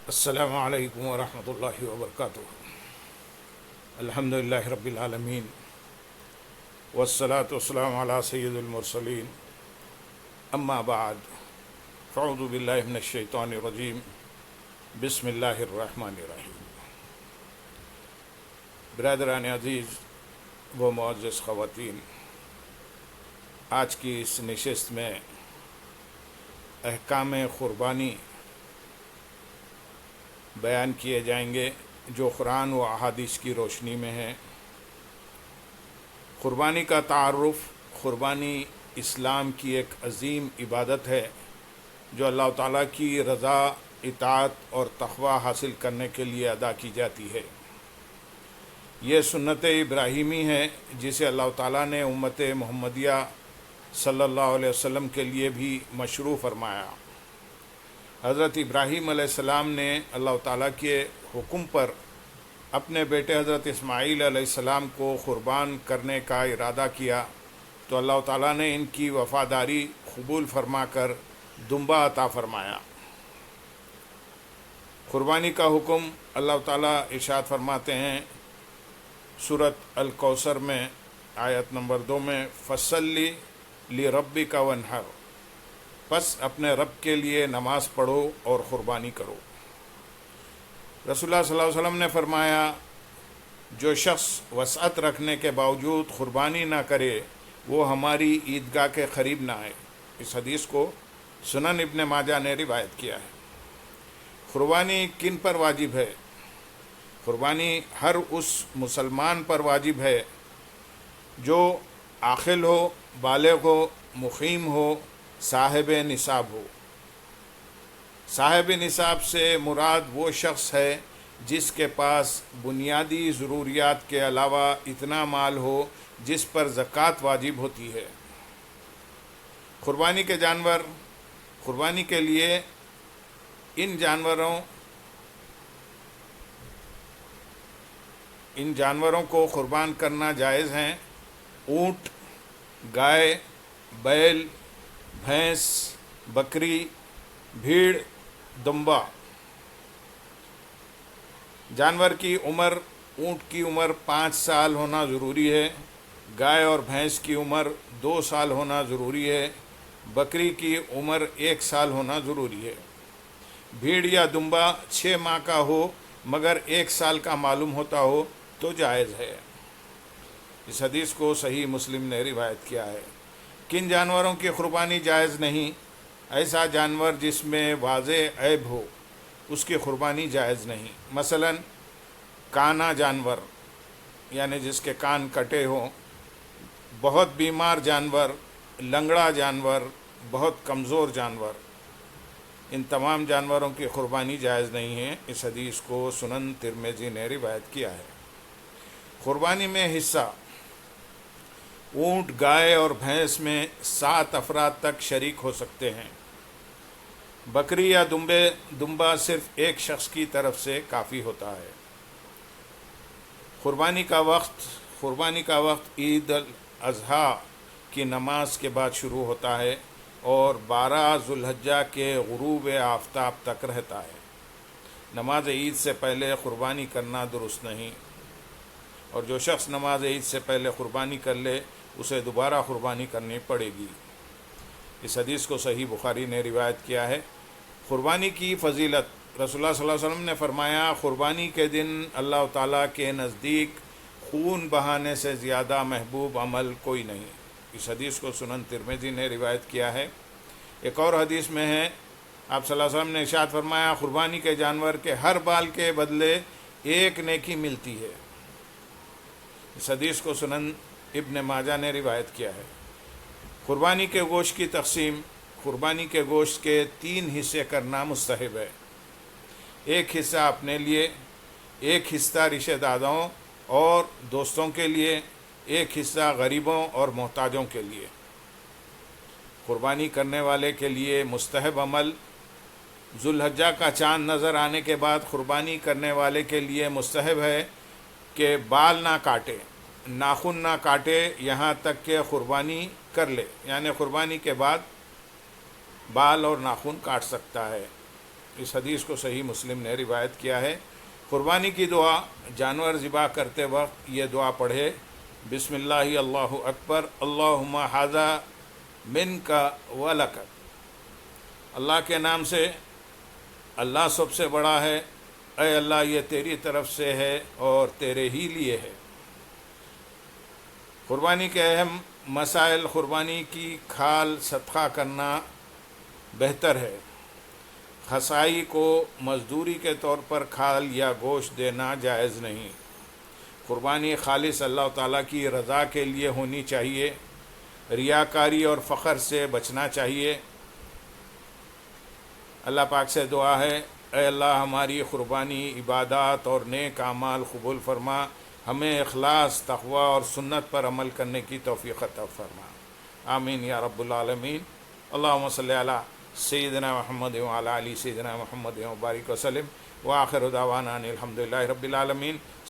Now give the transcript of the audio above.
السلام علیکم ورحمۃ اللہ وبرکاتہ۔ الحمدللہ رب العالمین والصلاة والسلام علی سید المرسلین، اما بعد فاعوذ باللہ من الشیطان الرجیم، بسم اللہ الرحمن الرحیم۔ برادران عزیز و معزز خواتین، آج کی اس نشست میں احکام قربانی بیان کیے جائیں گے جو قرآن و احادیث کی روشنی میں ہیں۔ قربانی کا تعارف، قربانی اسلام کی ایک عظیم عبادت ہے جو اللہ تعالیٰ کی رضا، اطاعت اور تقوی حاصل کرنے کے لیے ادا کی جاتی ہے۔ یہ سنت ابراہیمی ہے جسے اللہ تعالیٰ نے امت محمدیہ صلی اللہ علیہ وسلم کے لیے بھی مشروع فرمایا۔ حضرت ابراہیم علیہ السلام نے اللہ تعالیٰ کے حکم پر اپنے بیٹے حضرت اسماعیل علیہ السلام کو قربان کرنے کا ارادہ کیا تو اللہ تعالیٰ نے ان کی وفاداری قبول فرما کر دمبا عطا فرمایا۔ قربانی کا حکم اللہ تعالیٰ ارشاد فرماتے ہیں سورۃ الکوثر میں آیت نمبر 2 میں، فصلی لربک وانحر، پس اپنے رب کے لیے نماز پڑھو اور قربانی کرو۔ رسول اللہ صلی اللہ علیہ وسلم نے فرمایا، جو شخص وسعت رکھنے کے باوجود قربانی نہ کرے وہ ہماری عیدگاہ کے قریب نہ آئے۔ اس حدیث کو سنن ابن ماجہ نے روایت کیا ہے۔ قربانی کن پر واجب ہے؟ قربانی ہر اس مسلمان پر واجب ہے جو عاقل ہو، بالغ ہو، مقیم ہو، صاحب نصاب ہو۔ صاحب نصاب سے مراد وہ شخص ہے جس کے پاس بنیادی ضروریات کے علاوہ اتنا مال ہو جس پر زکوٰۃ واجب ہوتی ہے۔ قربانی کے جانور، قربانی کے لیے ان جانوروں کو قربان کرنا جائز ہیں۔ اونٹ، گائے، بیل، بھینس، بکری، بھیڑ، دمبا۔ جانور کی عمر، اونٹ کی عمر 5 سال ہونا ضروری ہے، گائے اور بھینس کی عمر 2 سال ہونا ضروری ہے، بکری کی عمر 1 سال ہونا ضروری ہے۔ بھیڑ یا دمبا 6 ماہ کا ہو مگر 1 سال کا معلوم ہوتا ہو تو جائز ہے۔ اس حدیث کو صحیح مسلم نے روایت کیا ہے۔ کن جانوروں کی قربانی جائز نہیں؟ ایسا جانور جس میں واضح عیب ہو اس کی قربانی جائز نہیں۔ مثلا کانا جانور، یعنی جس کے کان کٹے ہوں، بہت بیمار جانور، لنگڑا جانور، بہت کمزور جانور، ان تمام جانوروں کی قربانی جائز نہیں ہے۔ اس حدیث کو سنن ترمذی نے روایت کیا ہے۔ قربانی میں حصہ، اونٹ، گائے اور بھینس میں 7 افراد تک شریک ہو سکتے ہیں۔ بکری یا دمبا صرف ایک شخص کی طرف سے کافی ہوتا ہے۔ قربانی کا وقت عید الاضحیٰ کی نماز کے بعد شروع ہوتا ہے اور 12 ذو الحجہ کے غروب آفتاب تک رہتا ہے۔ نماز عید سے پہلے قربانی کرنا درست نہیں، اور جو شخص نماز عید سے پہلے قربانی کر لے اسے دوبارہ قربانی کرنی پڑے گی۔ اس حدیث کو صحیح بخاری نے روایت کیا ہے۔ قربانی کی فضیلت، رسول اللہ صلی اللہ علیہ وسلم نے فرمایا، قربانی کے دن اللہ تعالیٰ کے نزدیک خون بہانے سے زیادہ محبوب عمل کوئی نہیں۔ اس حدیث کو سنن ترمذی نے روایت کیا ہے۔ ایک اور حدیث میں ہے، آپ صلی اللہ علیہ وسلم نے ارشاد فرمایا، قربانی کے جانور کے ہر بال کے بدلے 1 نیکی ملتی ہے۔ اس حدیث کو سنن ابن ماجہ نے روایت کیا ہے۔ قربانی کے گوشت کی تقسیم، قربانی کے گوشت کے 3 حصے کرنا مستحب ہے۔ 1 حصہ اپنے لیے، 1 حصہ رشتہ داروں اور دوستوں کے لیے، 1 حصہ غریبوں اور محتاجوں کے لیے۔ قربانی کرنے والے کے لیے مستحب عمل، ذو الحجہ کا چاند نظر آنے کے بعد قربانی کرنے والے کے لیے مستحب ہے کہ بال نہ کاٹے، ناخن نہ کاٹے یہاں تک کہ قربانی کر لے، یعنی قربانی کے بعد بال اور ناخن کاٹ سکتا ہے۔ اس حدیث کو صحیح مسلم نے روایت کیا ہے۔ قربانی کی دعا جانور ذبح کرتے وقت یہ دعا پڑھے، بسم اللہ اللہ اکبر اللہم ھذا منک ولک، اللہ کے نام سے، اللہ سب سے بڑا ہے، اے اللہ یہ تیری طرف سے ہے اور تیرے ہی لیے ہے۔ قربانی کے اہم مسائل: قربانی کی کھال صدقہ کرنا بہتر ہے، خسائی کو مزدوری کے طور پر کھال یا گوشت دینا جائز نہیں، قربانی خالص اللہ تعالیٰ کی رضا کے لیے ہونی چاہیے، ریاکاری اور فخر سے بچنا چاہیے۔ اللہ پاک سے دعا ہے، اے اللہ ہماری قربانی، عبادات اور نیک اعمال قبول فرما، ہمیں اخلاص، تقوی اور سنت پر عمل کرنے کی توفیق عطا فرما، آمین یا رب العالمین۔ اللہم صلی علی سیدنا محمد وعلی آل سیدنا محمد وبارک وسلم، وآخر دعوانا ان الحمد للہ رب العالمین۔